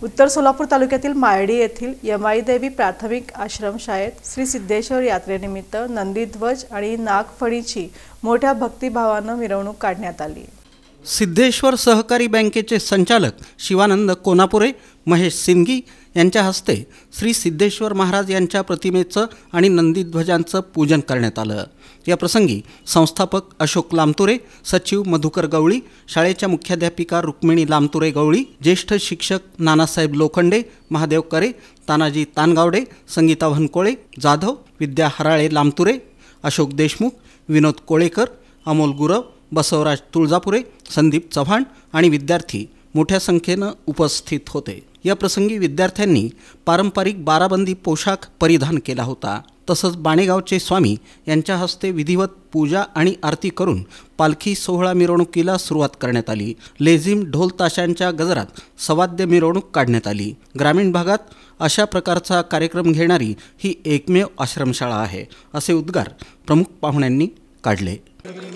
उत्तर सोलापूर तालुक्यातील मायडी येथील यमाई देवी प्राथमिक आश्रमशाळेत श्री सिद्धेश्वर यात्रेनिमित्त नंदीध्वज आणि नागफणीची मोठ्या भक्तिभावानं मिरवणूक काढण्यात आली। सिद्धेश्वर सहकारी बँकेचे संचालक शिवानंद कोनापुरे, महेश सिंगी यांच्या हस्ते श्री सिद्धेश्वर महाराज यांच्या प्रतिमेचं आणि नंदीध्वजांचं पूजन करण्यात आलं। या प्रसंगी संस्थापक अशोक लामतुरे, सचिव मधुकर गवळी, शाळेच्या मुख्याध्यापिका रुक्मिणी लामतुरे गवळी, ज्येष्ठ शिक्षक नानासाहेब लोखंडे, महादेव करे, तानाजी तानगावडे, संगीता वनकोळे जाधव, विद्या हराळे लामतुरे, अशोक देशमुख, विनोद कोळेकर, अमोल गुरव, बसवराज तुळजापुरे, संदीप चव्हाण आणि विद्यार्थी मोठ्या संख्येनं उपस्थित होते। या प्रसंगी विद्यार्थ्यांनी पारंपरिक बाराबंदी पोशाख परिधान केला होता। तसंच बाणेगावचे स्वामी यांच्या हस्ते विधिवत पूजा आणि आरती करून पालखी सोहळा मिरवणुकीला सुरुवात करण्यात आली। लेझिम ढोल ताशांच्या गजरात सवाद्य मिरवणूक काढण्यात आली। ग्रामीण भागात अशा प्रकारचा कार्यक्रम घेणारी ही एकमेव आश्रमशाळा आहे, असे उद्गार प्रमुख पाहुण्यांनी काढले। देवी